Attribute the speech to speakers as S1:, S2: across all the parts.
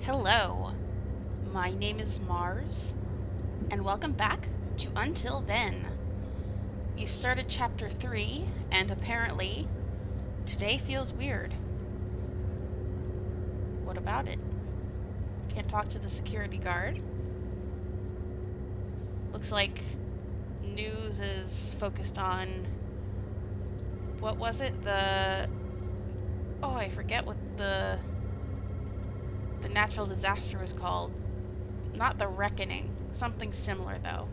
S1: Hello, my name is Mars, and welcome back to Until Then. You started chapter 3, and apparently, today feels weird. What about it? Can't talk to the security guard. Looks like news is focused on. What was it? Oh, I forget what the natural disaster was called. Not the Reckoning. Something similar, though.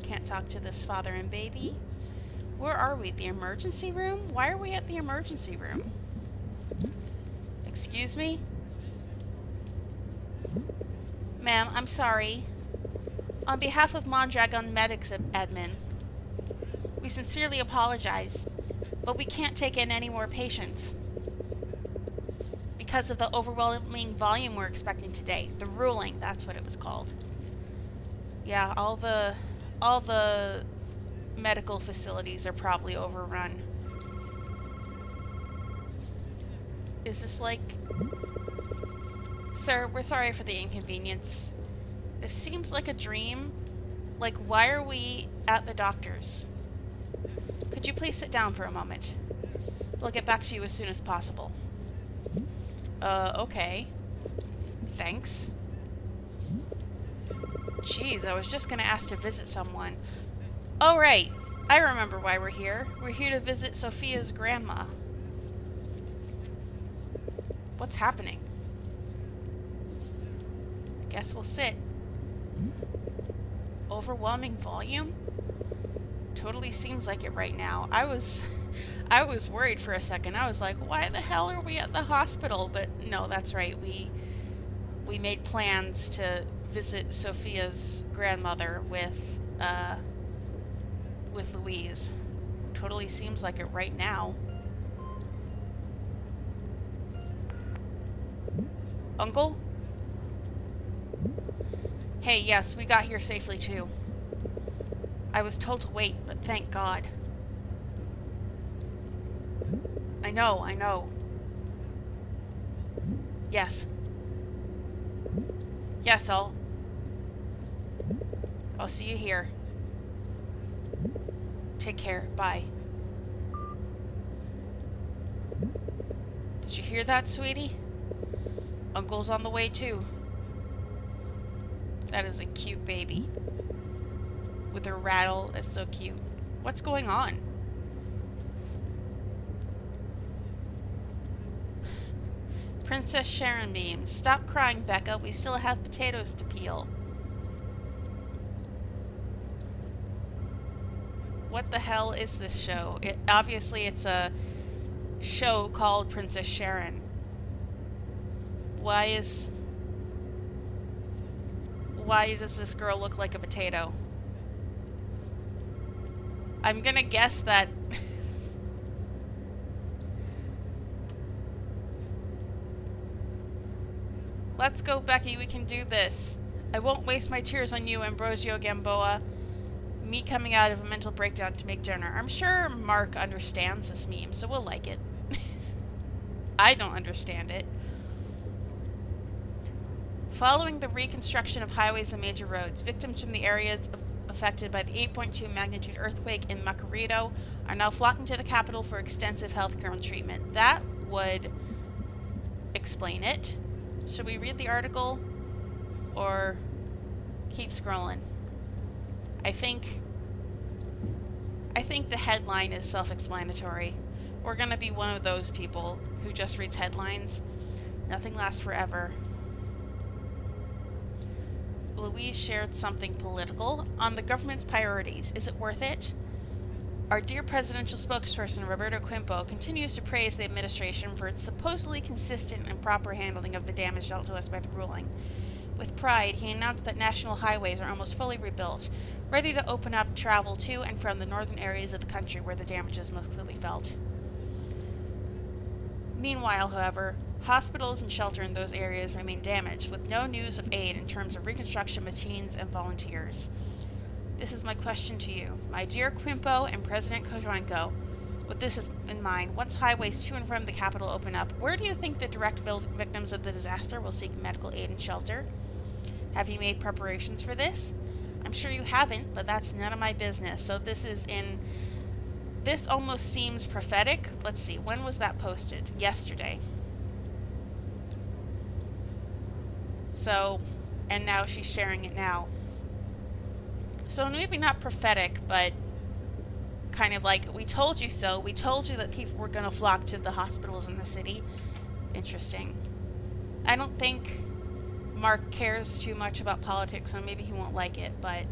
S1: Can't talk to this father and baby. Where are we? The emergency room? Why are we at the emergency room? Excuse me? Ma'am, I'm sorry. On behalf of Mondragon Medics Admin, we sincerely apologize, but we can't take in any more patients. Because of the overwhelming volume we're expecting today. The ruling, that's what it was called. Yeah, all the medical facilities are probably overrun. Is this like... Sir, we're sorry for the inconvenience. This seems like a dream. Like, why are we at the doctor's? Could you please sit down for a moment? We'll get back to you as soon as possible. Okay. Thanks. Jeez, I was just gonna ask to visit someone. Oh, right. I remember why we're here. We're here to visit Sofia's grandma. What's happening? I guess we'll sit. Overwhelming volume? Totally seems like it right now. I was worried for a second. I was like, why the hell are we at the hospital? But no, that's right. We made plans to visit Sofia's grandmother with Louise. Totally seems like it right now. Uncle? Hey, yes, we got here safely too. I was told to wait, but thank God. I know. Yes. Yes, I'll see you here. Take care. Bye. Did you hear that, sweetie? Uncle's on the way too. That is a cute baby. With her rattle, it's so cute. What's going on? Princess Sharon memes. Stop crying, Becca. We still have potatoes to peel. What the hell is this show? Obviously, it's a show called Princess Sharon. Why does this girl look like a potato? I'm gonna guess that... Let's go, Becky. We can do this. I won't waste my tears on you, Ambrosio Gamboa. Me coming out of a mental breakdown to make dinner. I'm sure Mark understands this meme, so we'll like it. I don't understand it. Following the reconstruction of highways and major roads, victims from the areas affected by the 8.2 magnitude earthquake in Macarito are now flocking to the capital for extensive healthcare and treatment. That would explain it. Should we read the article or keep scrolling? I think the headline is self-explanatory. We're gonna be one of those people who just reads headlines. Nothing lasts forever. Louise shared something political on the government's priorities. Is it worth it? Our dear presidential spokesperson, Roberto Quimpo, continues to praise the administration for its supposedly consistent and proper handling of the damage dealt to us by the ruling. With pride, he announced that national highways are almost fully rebuilt, ready to open up travel to and from the northern areas of the country where the damage is most clearly felt. Meanwhile, however, hospitals and shelter in those areas remain damaged, with no news of aid in terms of reconstruction machines and volunteers. This is my question to you, my dear Quimpo and President Kojoenko. With this in mind, once highways to and from the capital open up, where do you think the direct victims of the disaster will seek medical aid and shelter? Have you made preparations for this? I'm sure you haven't, but that's none of my business. So this almost seems prophetic. Let's see, when was that posted? Yesterday. So, and now she's sharing it now. So maybe not prophetic, but kind of like, we told you so. We told you that people were going to flock to the hospitals in the city. Interesting. I don't think Mark cares too much about politics, so maybe he won't like it, but...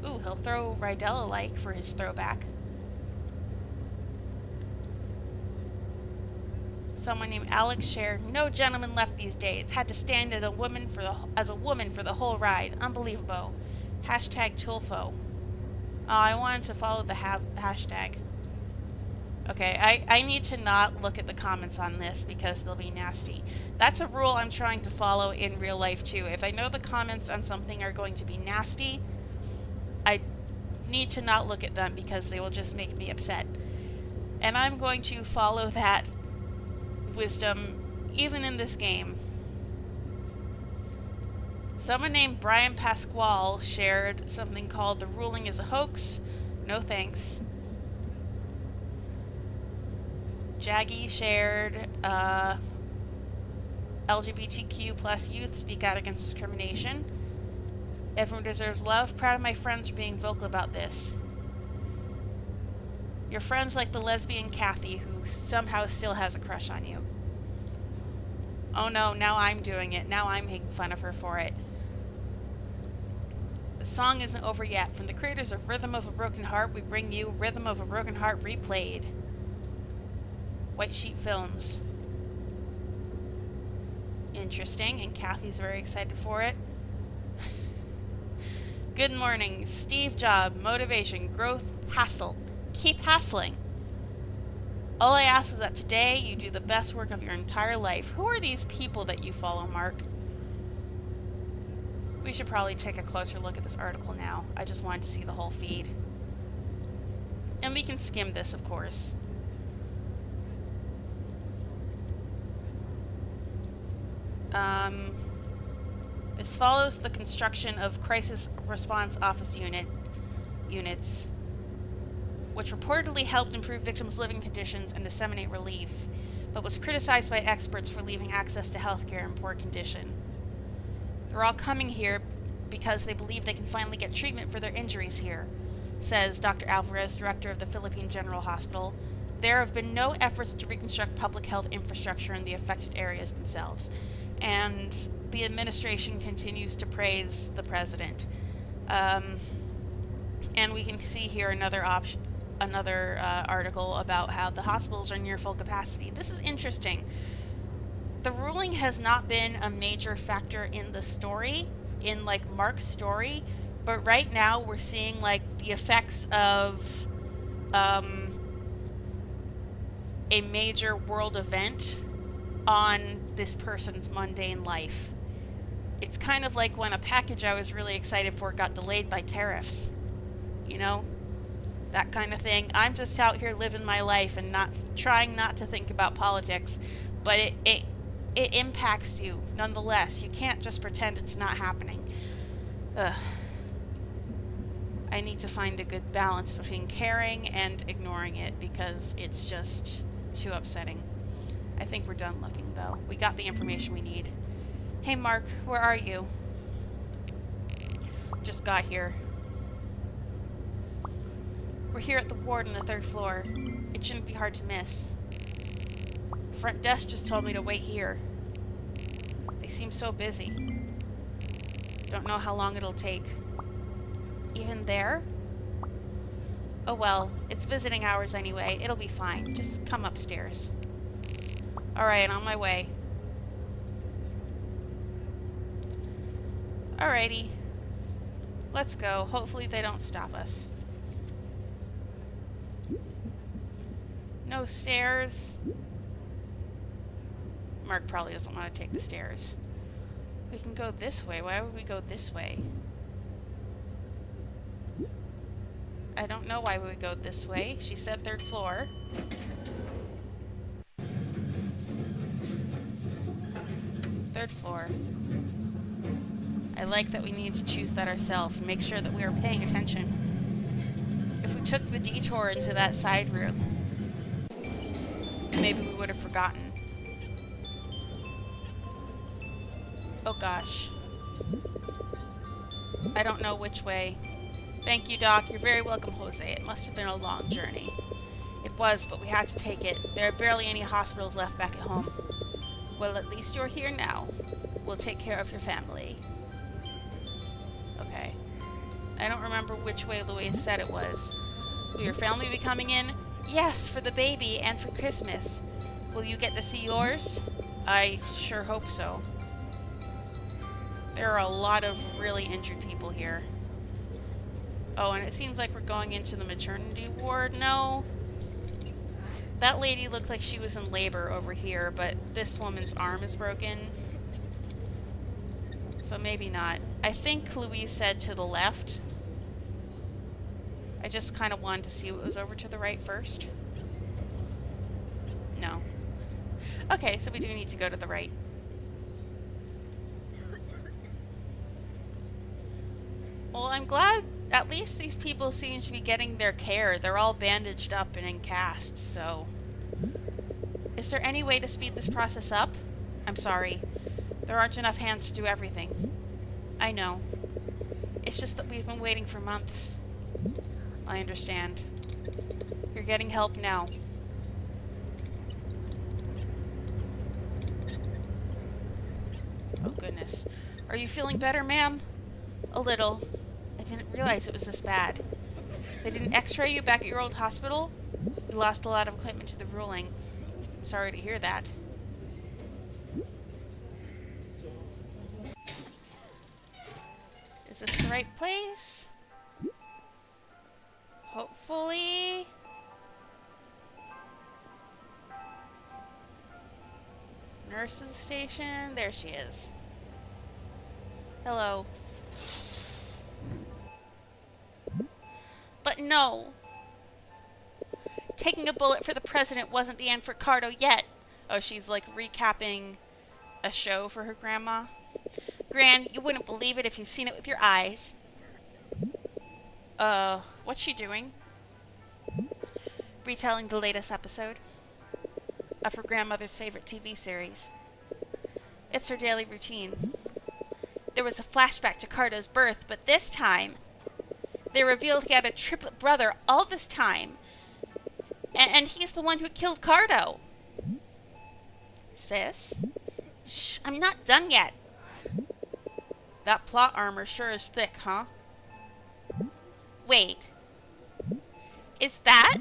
S1: Ooh, he'll throw Rydell a like for his throwback. Someone named Alex shared, "No gentleman left these days. Had to stand as a woman for the whole ride. Unbelievable. Hashtag Tulfo." Oh, I wanted to follow the hashtag. Okay, I need to not look at the comments on this because they'll be nasty. That's a rule I'm trying to follow in real life too. If I know the comments on something are going to be nasty, I need to not look at them because they will just make me upset. And I'm going to follow that wisdom even in this game. Someone named Brian Pasquale shared something called "The ruling is a hoax. No thanks." Jaggy shared LGBTQ plus youth speak out against discrimination. Everyone deserves love. Proud of my friends for being vocal about this. Your friends like the lesbian Kathy who somehow still has a crush on you. Oh no, now I'm doing it. Now I'm making fun of her for it. The song isn't over yet. From the creators of Rhythm of a Broken Heart, we bring you Rhythm of a Broken Heart Replayed. White Sheep Films. Interesting, and Kathy's very excited for it. Good morning. Steve Job, motivation, growth, hassle. Keep hassling. All I ask is that today you do the best work of your entire life. Who are these people that you follow, Mark? We should probably take a closer look at this article now. I just wanted to see the whole feed. And we can skim this, of course. This follows the construction of crisis response office units, which reportedly helped improve victims' living conditions and disseminate relief, but was criticized by experts for leaving access to healthcare in poor condition. They're all coming here because they believe they can finally get treatment for their injuries here, says Dr. Alvarez, director of the Philippine General Hospital. There have been no efforts to reconstruct public health infrastructure in the affected areas themselves. And the administration continues to praise the president. And we can see here another article about how the hospitals are near full capacity. This is interesting. The ruling has not been a major factor in the story, in like Mark's story, but right now we're seeing like the effects of a major world event on this person's mundane life. It's kind of like when a package I was really excited for got delayed by tariffs. You know? That kind of thing. I'm just out here living my life and trying not to think about politics, but it impacts you nonetheless. You can't just pretend it's not happening. Ugh. I need to find a good balance between caring and ignoring it because it's just too upsetting. I think we're done looking, though. We got the information we need. Hey, Mark, where are you? Just got here. We're here at the ward on the 3rd floor. It shouldn't be hard to miss. Front desk just told me to wait here. They seem so busy. Don't know how long it'll take. Even there? Oh well, it's visiting hours anyway. It'll be fine. Just come upstairs. Alright, on my way. Alrighty. Let's go. Hopefully they don't stop us. No stairs. Mark probably doesn't want to take the stairs. We can go this way. Why would we go this way? I don't know why we would go this way. She said 3rd floor. Third floor. I like that we need to choose that ourselves. Make sure that we are paying attention. If we took the detour into that side route, maybe we would have forgotten. Oh gosh. I don't know which way. Thank you, Doc. You're very welcome, Jose. It must have been a long journey. It was, but we had to take it. There are barely any hospitals left back at home. Well, at least you're here now. We'll take care of your family. Okay. I don't remember which way Louise said it was. Will your family be coming in? Yes, for the baby and for Christmas. Will you get to see yours? I sure hope so. There are a lot of really injured people here. Oh, and it seems like we're going into the maternity ward. No. That lady looked like she was in labor over here, but this woman's arm is broken. So maybe not. I think Louise said to the left. I just kind of wanted to see what was over to the right first. No. Okay, so we do need to go to the right. Well, I'm glad at least these people seem to be getting their care. They're all bandaged up and in casts, so... Is there any way to speed this process up? I'm sorry. There aren't enough hands to do everything. I know. It's just that we've been waiting for months. I understand. You're getting help now. Oh, goodness. Are you feeling better, ma'am? A little. I didn't realize it was this bad. They didn't x-ray you back at your old hospital? We lost a lot of equipment to the ruling. I'm sorry to hear that. Is this the right place? Hopefully. Nurse's station. There she is. Hello. But no. Taking a bullet for the president wasn't the end for Cardo yet. Oh, she's like recapping a show for her grandma. Gran, you wouldn't believe it if you'd seen it with your eyes. What's she doing? Retelling the latest episode of her grandmother's favorite TV series. It's her daily routine. There was a flashback to Cardo's birth, but this time they revealed he had a triplet brother all this time. And he's the one who killed Cardo. Sis? Shh, I'm not done yet. That plot armor sure is thick, huh? Wait. Is that?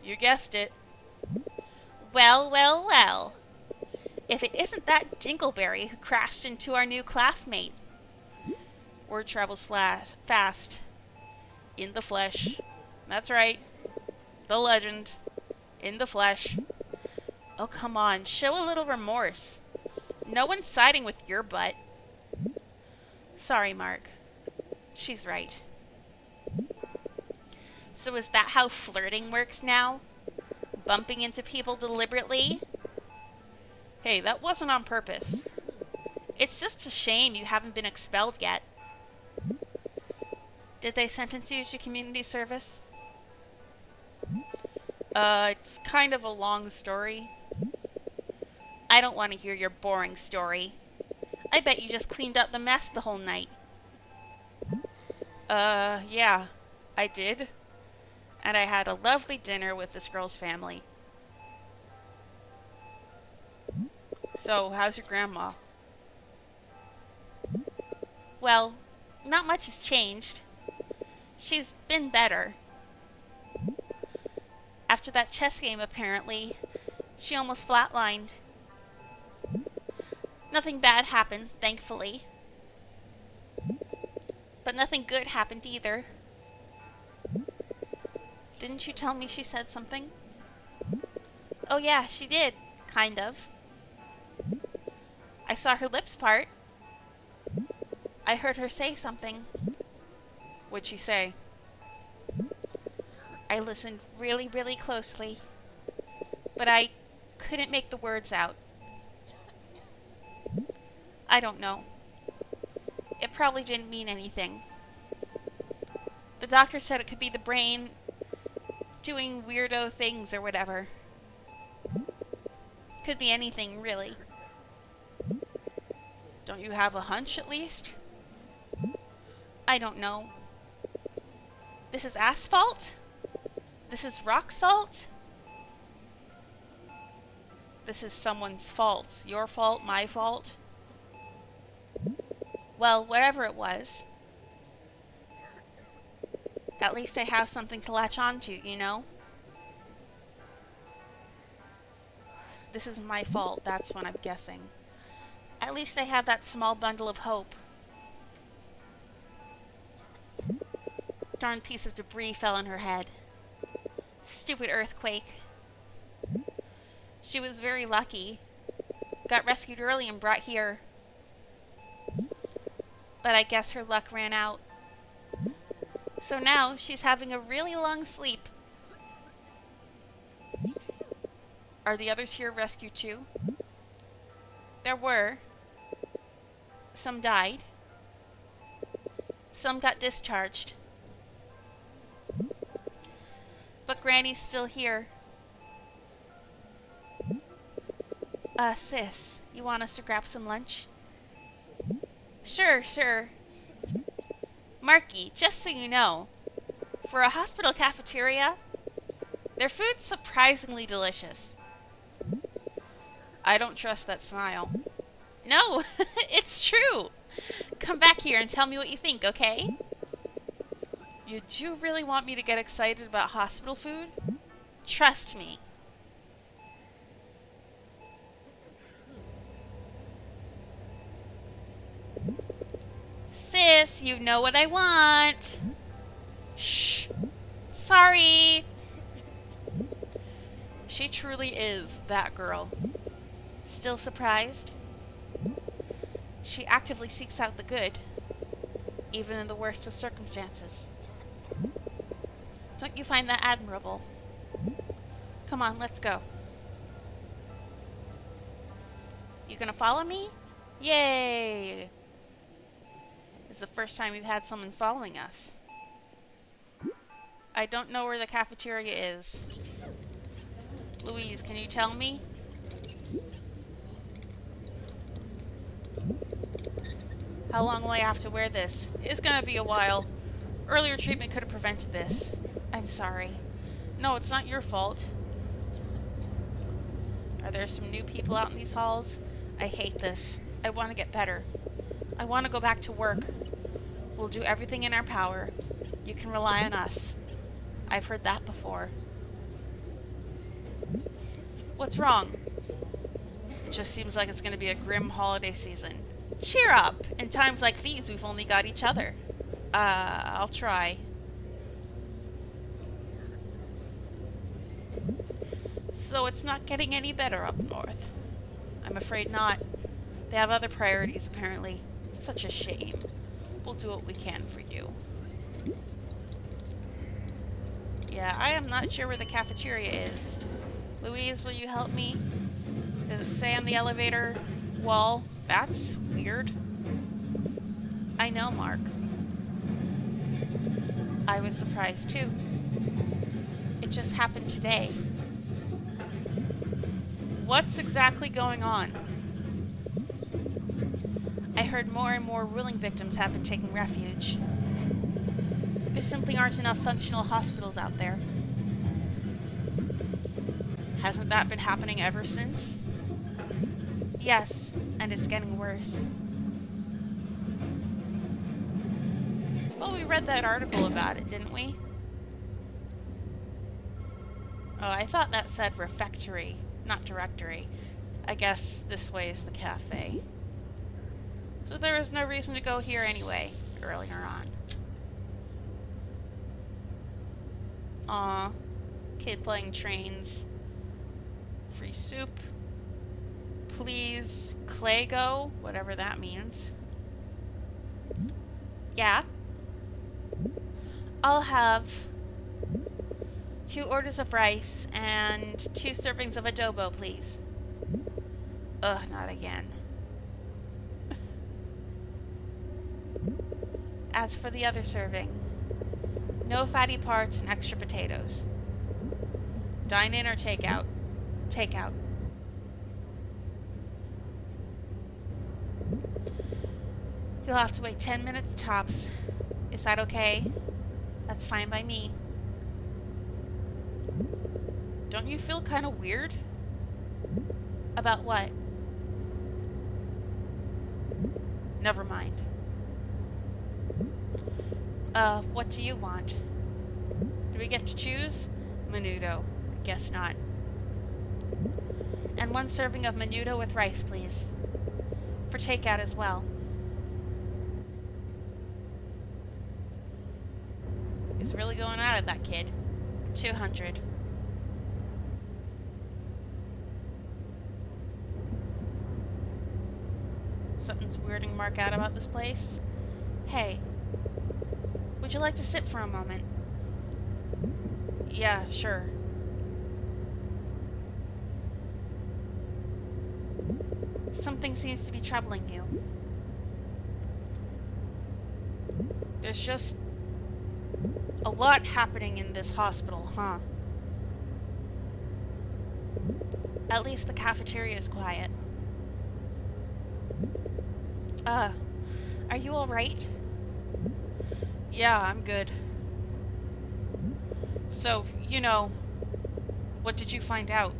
S1: You guessed it. Well, well, well. If it isn't that Dingleberry who crashed into our new classmate. Word travels fast. In the flesh. That's right. The legend. In the flesh. Oh, come on. Show a little remorse. No one's siding with your butt. Sorry, Mark. She's right. So is that how flirting works now? Bumping into people deliberately? Hey, that wasn't on purpose. It's just a shame you haven't been expelled yet. Did they sentence you to community service? It's kind of a long story. I don't want to hear your boring story. I bet you just cleaned up the mess the whole night. Yeah, I did. And I had a lovely dinner with this girl's family. So, how's your grandma? Well, not much has changed. She's been better. After that chess game, apparently, she almost flatlined. Nothing bad happened, thankfully. But nothing good happened either. Didn't you tell me she said something? Oh yeah, she did. Kind of. I saw her lips part. I heard her say something. What'd she say? I listened really, really closely, but I couldn't make the words out. I don't know. It probably didn't mean anything. The doctor said it could be the brain doing weirdo things or whatever. Could be anything, really. Don't you have a hunch, at least? I don't know. This is asphalt? This is rock salt? This is someone's fault. Your fault, my fault? Well, whatever it was, at least I have something to latch on to, you know? This is my fault, that's what I'm guessing. At least I have that small bundle of hope. Darn piece of debris fell on her head. Stupid earthquake. She was very lucky. Got rescued early and brought here. But I guess her luck ran out. So now she's having a really long sleep. Are the others here rescued too? There were. Some died. Some got discharged. But Granny's still here. Sis, you want us to grab some lunch? Sure. Marky, just so you know, for a hospital cafeteria, their food's surprisingly delicious. I don't trust that smile. No, it's true. Come back here and tell me what you think, okay? You do really want me to get excited about hospital food? Trust me. Sis, you know what I want. Shh. Sorry. She truly is that girl. Still surprised? She actively seeks out the good, even in the worst of circumstances. Don't you find that admirable? Come on, let's go. You gonna follow me? Yay! It's the first time we've had someone following us. I don't know where the cafeteria is. Louise, can you tell me? How long will I have to wear this? It's gonna be a while. Earlier treatment could have prevented this. I'm sorry. No, it's not your fault. Are there some new people out in these halls? I hate this. I want to get better. I want to go back to work. We'll do everything in our power. You can rely on us. I've heard that before. What's wrong? It just seems like it's going to be a grim holiday season. Cheer up! In times like these, we've only got each other. I'll try. So it's not getting any better up north. I'm afraid not. They have other priorities, apparently. Such a shame. We'll do what we can for you. Yeah, I am not sure where the cafeteria is. Louise, will you help me? Does it say on the elevator wall? That's weird. I know, Mark. I was surprised too. It just happened today. What's exactly going on? I heard more and more ruling victims have been taking refuge. There simply aren't enough functional hospitals out there. Hasn't that been happening ever since? Yes, and it's getting worse. Well, we read that article about it, didn't we? Oh, I thought that said refectory, not directory. I guess this way is the cafe. So there was no reason to go here anyway, earlier on. Aw, kid playing trains. Free soup. Please, Claygo, whatever that means. Yeah? I'll have 2 orders of rice and 2 servings of adobo, please. Ugh, not again. As for the other serving, no fatty parts and extra potatoes. Dine in or take out? Take out. You'll have to wait 10 minutes tops. Is that okay? That's fine by me. Don't you feel kind of weird? About what? Never mind. What do you want? Do we get to choose? Menudo. Guess not. And 1 serving of menudo with rice, please. For takeout as well. He's really going out of that kid. 200. Something's weirding Mark out about this place. Hey, would you like to sit for a moment? Yeah, sure. Something seems to be troubling you. There's just a lot happening in this hospital, huh? At least the cafeteria is quiet. Are you alright? Yeah, I'm good. So, you know, what did you find out?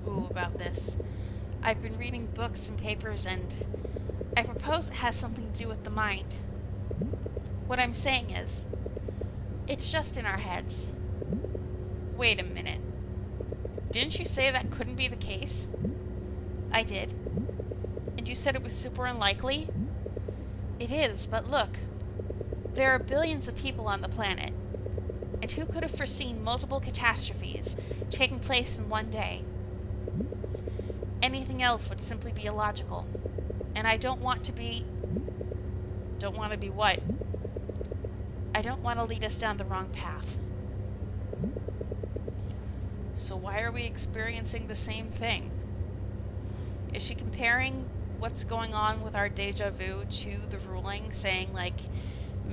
S1: Ooh, about this. I've been reading books and papers, and I propose it has something to do with the mind. What I'm saying is, it's just in our heads. Wait a minute. Didn't you say that couldn't be the case? I did. And you said it was super unlikely? It is, but look. There are billions of people on the planet. And who could have foreseen multiple catastrophes taking place in one day? Anything else would simply be illogical. And I don't want to be... Don't want to be what? I don't want to lead us down the wrong path. So why are we experiencing the same thing? Is she comparing what's going on with our deja vu to the ruling, saying, like,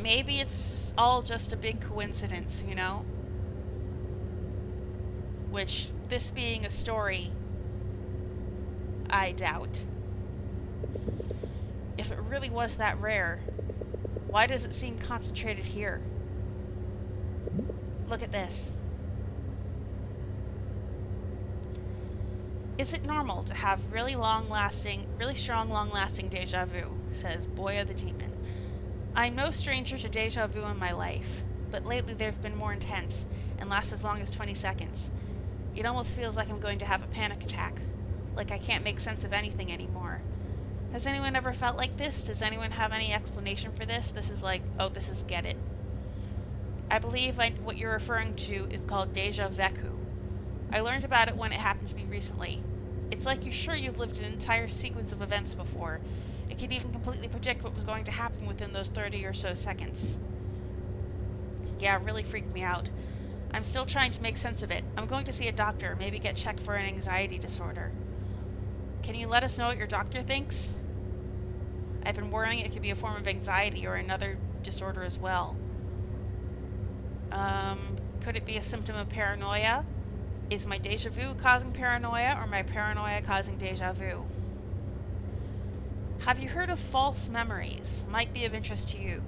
S1: maybe it's all just a big coincidence, you know? Which, this being a story, I doubt. If it really was that rare, why does it seem concentrated here? Look at this. Is it normal to have really strong, long-lasting deja vu, says Boya the Demon. I'm no stranger to deja vu in my life, but lately they've been more intense, and last as long as 20 seconds. It almost feels like I'm going to have a panic attack, like I can't make sense of anything anymore. Has anyone ever felt like this? Does anyone have any explanation for this? This is like, oh, this is get it. I believe what you're referring to is called deja vu. I learned about it when it happened to me recently. It's like you're sure you've lived an entire sequence of events before. It could even completely predict what was going to happen within those 30 or so seconds. Yeah, it really freaked me out. I'm still trying to make sense of it. I'm going to see a doctor, maybe get checked for an anxiety disorder. Can you let us know what your doctor thinks? I've been worrying it could be a form of anxiety or another disorder as well. Could it be a symptom of paranoia? Is my deja vu causing paranoia, or my paranoia causing deja vu? Have you heard of false memories? Might be of interest to you.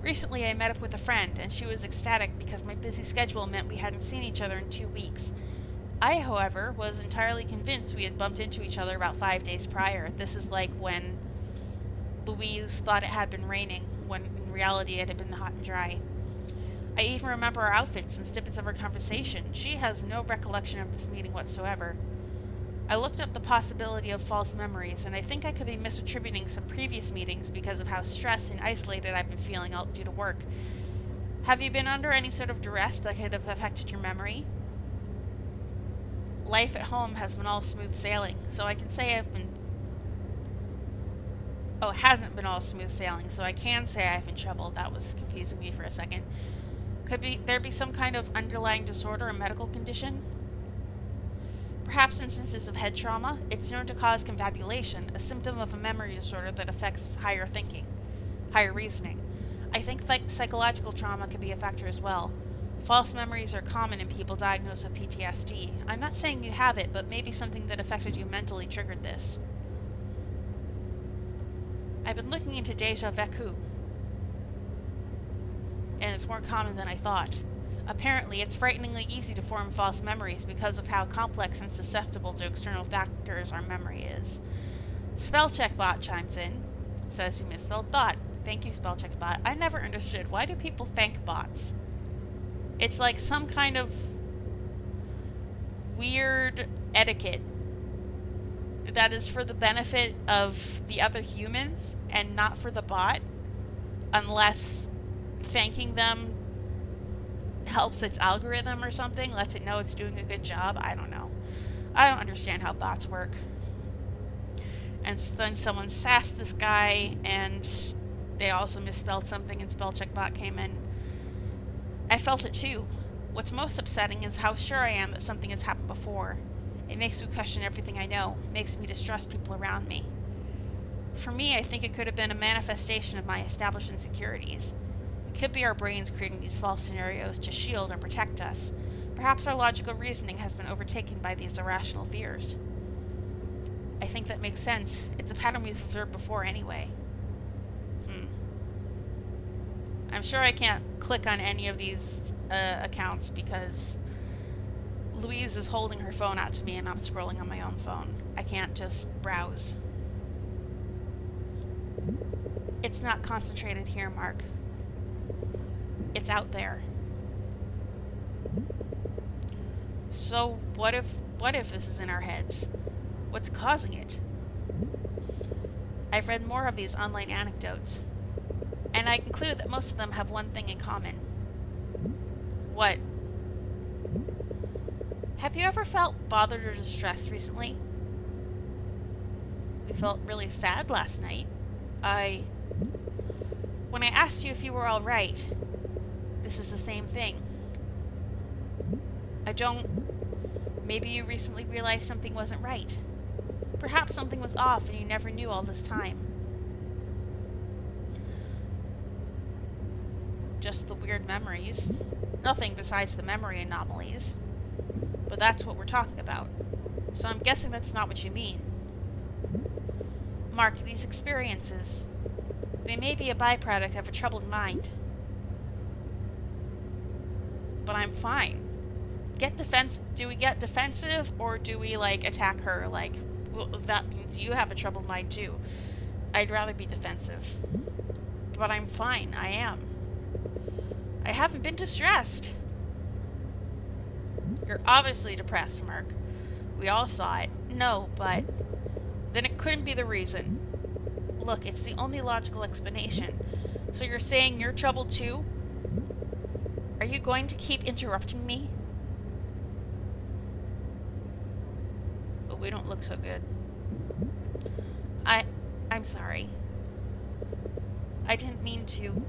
S1: Recently I met up with a friend, and she was ecstatic because my busy schedule meant we hadn't seen each other in 2 weeks. I, however, was entirely convinced we had bumped into each other about 5 days prior. This is like when Louise thought it had been raining, when in reality it had been hot and dry. I even remember our outfits and snippets of our conversation. She has no recollection of this meeting whatsoever. I looked up the possibility of false memories, and I think I could be misattributing some previous meetings because of how stressed and isolated I've been feeling out due to work. Have you been under any sort of duress that could have affected your memory? Life at home has been all smooth sailing, so I can say I've been... Oh, it hasn't been all smooth sailing, so I can say I've been troubled. That was confusing me for a second. There be some kind of underlying disorder or medical condition? Perhaps instances of head trauma. It's known to cause confabulation, a symptom of a memory disorder that affects higher thinking, higher reasoning. I think psychological trauma could be a factor as well. False memories are common in people diagnosed with PTSD. I'm not saying you have it, but maybe something that affected you mentally triggered this. I've been looking into déjà vu, and it's more common than I thought. Apparently, it's frighteningly easy to form false memories because of how complex and susceptible to external factors our memory is. Spellcheckbot chimes in, says you misspelled thought. Thank you, Spellcheckbot. I never understood. Why do people thank bots? It's like some kind of weird etiquette that is for the benefit of the other humans and not for the bot, unless thanking them helps its algorithm or something, lets it know it's doing a good job. I don't know. I don't understand how bots work. And then someone sassed this guy, and they also misspelled something, and Spellcheckbot came in. I felt it too. What's most upsetting is how sure I am that something has happened before. It makes me question everything I know, makes me distrust people around me. For me, I think it could have been a manifestation of my established insecurities. It could be our brains creating these false scenarios to shield or protect us. Perhaps our logical reasoning has been overtaken by these irrational fears. I think that makes sense. It's a pattern we've observed before anyway. I'm sure I can't click on any of these accounts because Louise is holding her phone out to me and I'm scrolling on my own phone. I can't just browse. It's not concentrated here, Mark. It's out there. So what if this is in our heads? What's causing it? I've read more of these online anecdotes, and I conclude that most of them have one thing in common. What? Have you ever felt bothered or distressed recently? We felt really sad last night. When I asked you if you were all right, this is the same thing. Maybe you recently realized something wasn't right. Perhaps something was off and you never knew all this time. Just the weird memories. Nothing besides the memory anomalies. But that's what we're talking about. So I'm guessing that's not what you mean. Mark, these experiences, they may be a byproduct of a troubled mind. But I'm fine. Do we get defensive, or do we, attack her? Well, that means you have a troubled mind, too. I'd rather be defensive. But I'm fine. I am. I haven't been distressed. You're obviously depressed, Mark. We all saw it. No, but then it couldn't be the reason. Look, it's the only logical explanation. So you're saying you're troubled, too? Are you going to keep interrupting me? We don't look so good. I'm sorry. I didn't mean to.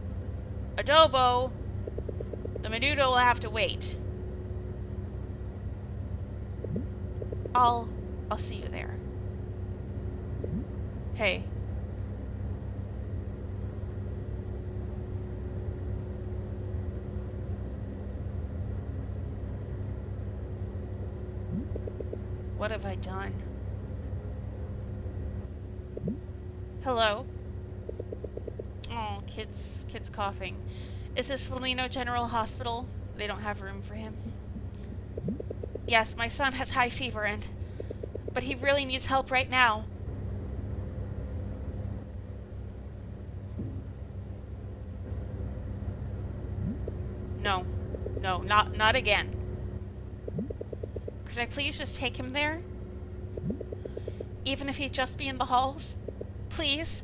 S1: Adobo! The menudo will have to wait. I'll see you there. Hey. What have I done? Hello? Oh, kid's coughing. Is this Felino General Hospital? They don't have room for him. Yes, my son has high fever but he really needs help right now. No, not again. Could I please just take him there? Even if he'd just be in the halls? Please?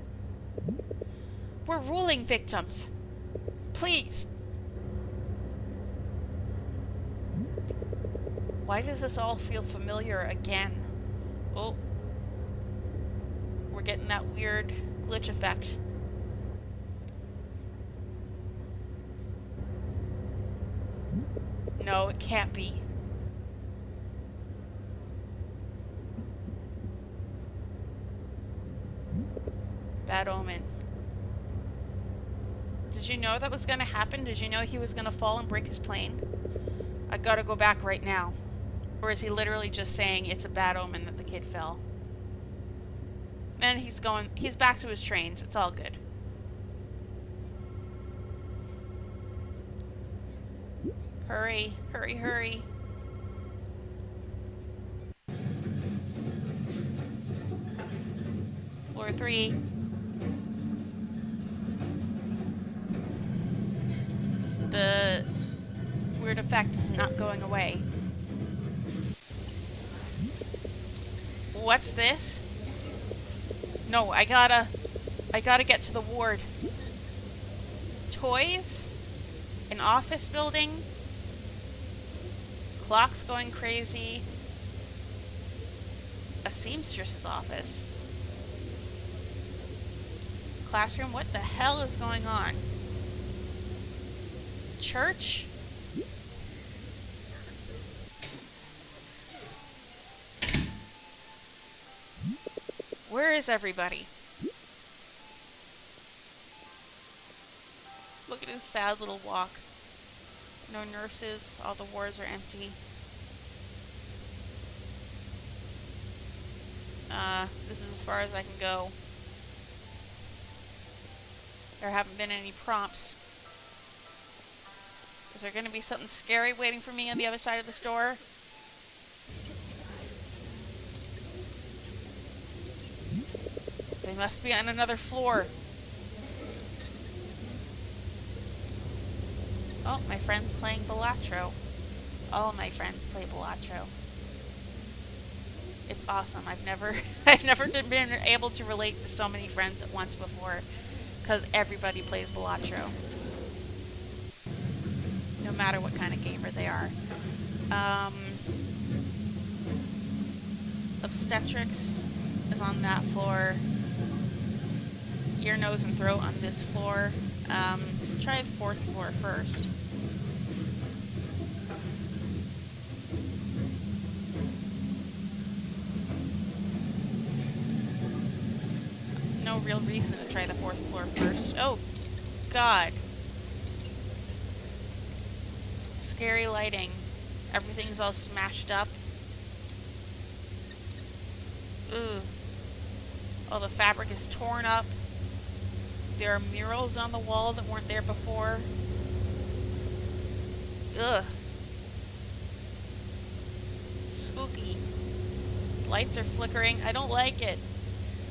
S1: We're ruling victims. Please. Why does this all feel familiar again? Oh. We're getting that weird glitch effect. No, it can't be. Bad omen. Did you know that was gonna happen? Did you know he was gonna fall and break his plane? I gotta go back right now. Or is he literally just saying it's a bad omen that the kid fell? And he's back to his trains. It's all good. Hurry, hurry, hurry. Floor 3. The weird effect is not going away. What's this? No, I gotta get to the ward. Toys? An office building? Clocks going crazy. A seamstress's office. Classroom? What the hell is going on? Church? Where is everybody? Look at his sad little walk. No nurses, all the wards are empty. This is as far as I can go. There haven't been any prompts. Is there gonna be something scary waiting for me on the other side of this door? They must be on another floor. Oh, my friend's playing Balatro. All my friends play Balatro. It's awesome. I've never been able to relate to so many friends at once before, because everybody plays Balatro. No matter what kind of gamer they are. Obstetrics is on that floor. Ear, nose, and throat on this floor. Try the 4th floor first. No real reason to try the 4th floor first. Oh, God. Scary lighting. Everything's all smashed up. Ugh. All the fabric is torn up. There are murals on the wall that weren't there before. Ugh. Spooky. Lights are flickering. I don't like it.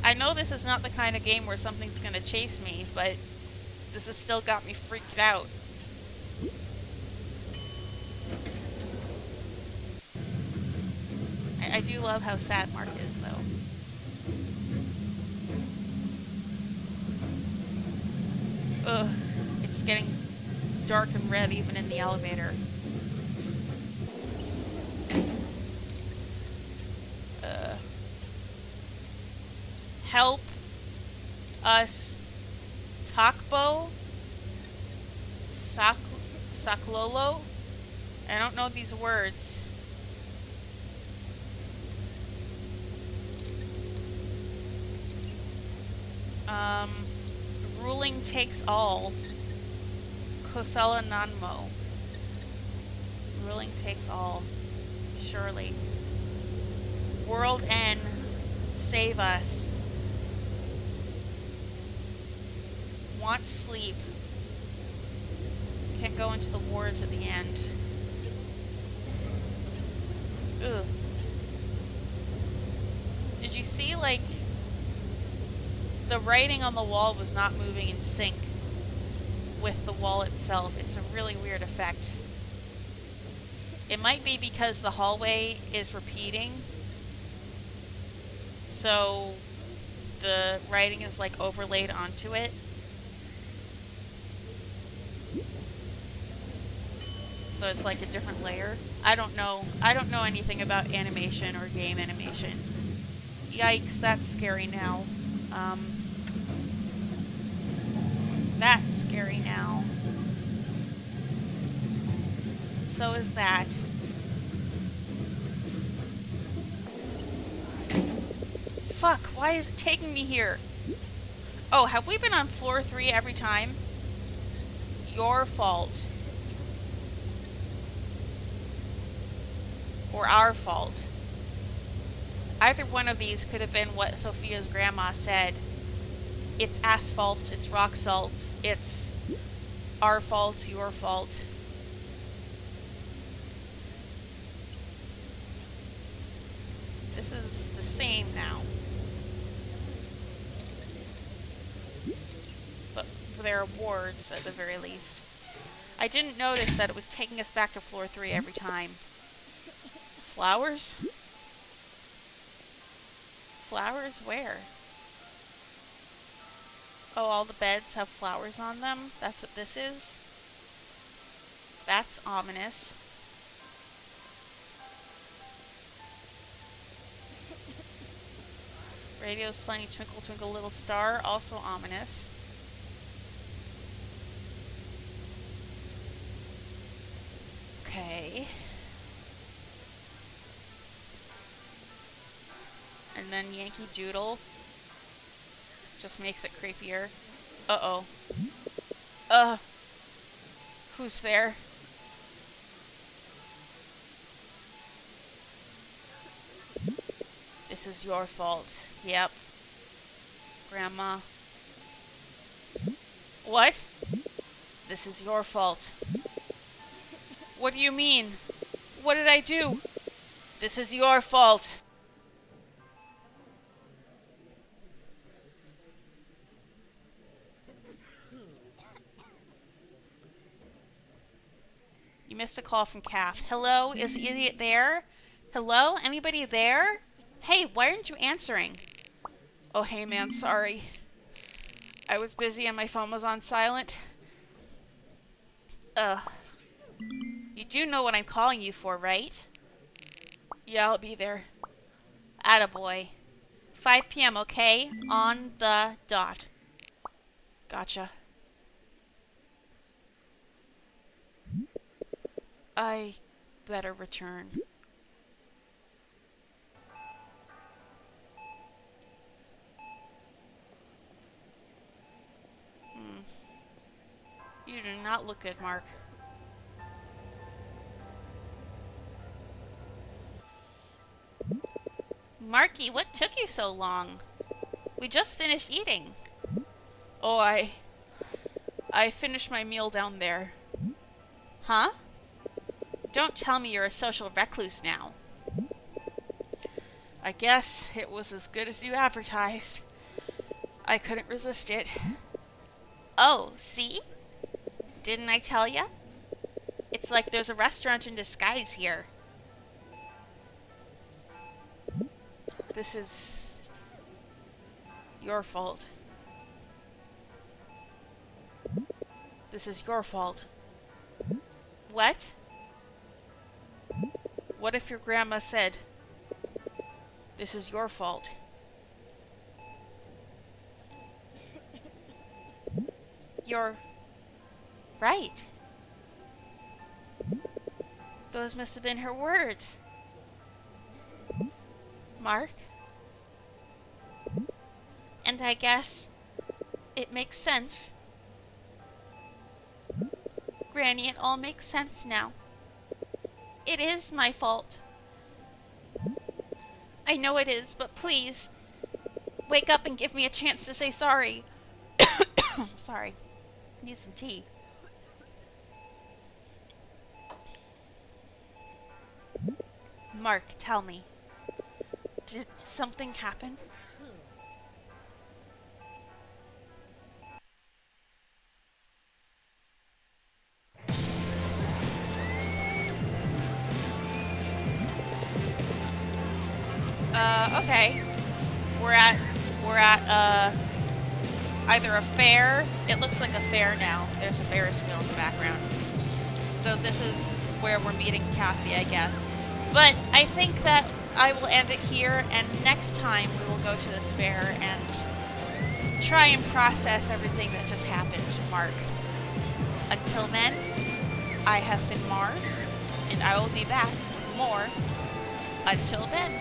S1: I know this is not the kind of game where something's gonna chase me, but this has still got me freaked out. I do love how sad Mark is, though. Ugh, it's getting dark and red even in the elevator. Help us, Takbo, Saklolo. I don't know these words. Ruling takes all. Kosala Nanmo. Ruling takes all. Surely. World N. Save us. Want sleep. Can't go into the wards at the end. Ugh. Did you see, like, the writing on the wall was not moving in sync with the wall itself? It's a really weird effect. It might be because the hallway is repeating, so the writing is like overlaid onto it. So it's like a different layer. I don't know anything about animation or game animation. Yikes, that's scary now. That's scary now. So is that. Fuck, why is it taking me here? Oh, have we been on floor 3 every time? Your fault. Or our fault. Either one of these could have been what Sophia's grandma said. It's asphalt, it's rock salt, it's our fault, your fault. This is the same now. But there are wards at the very least. I didn't notice that it was taking us back to floor 3 every time. Flowers? Flowers where? Oh, all the beds have flowers on them? That's what this is? That's ominous. Radio's playing Twinkle Twinkle Little Star, also ominous. Okay. And then Yankee Doodle just makes it creepier. Uh-oh. Who's there? This is your fault. Yep. Grandma. What? This is your fault. What do you mean? What did I do? This is your fault. You missed a call from Calf. Hello? Is the idiot there? Hello? Anybody there? Hey, why aren't you answering? Oh, hey man, sorry. I was busy and my phone was on silent. You do know what I'm calling you for, right? Yeah, I'll be there. Attaboy. 5 p.m., okay? On the dot. Gotcha. I better return. You do not look good, Mark. Marky, what took you so long? We just finished eating. Oh, I finished my meal down there. Huh? Don't tell me you're a social recluse now. I guess it was as good as you advertised. I couldn't resist it. Oh, see? Didn't I tell ya? It's like there's a restaurant in disguise here. This is your fault. This is your fault. What? What if your grandma said, this is your fault? You're right. Those must have been her words. Mark? And I guess it makes sense. Granny, it all makes sense now. It is my fault. I know it is, but please, wake up and give me a chance to say sorry. Sorry. Need some tea. Mark, tell me. Did something happen? Okay. We're at either a fair. It looks like a fair now. There's a Ferris wheel in the background. So this is where we're meeting Kathy, I guess. But I think that I will end it here, and next time we will go to this fair and try and process everything that just happened to Mark. Until then, I have been Mars. and I will be back with more. Until then.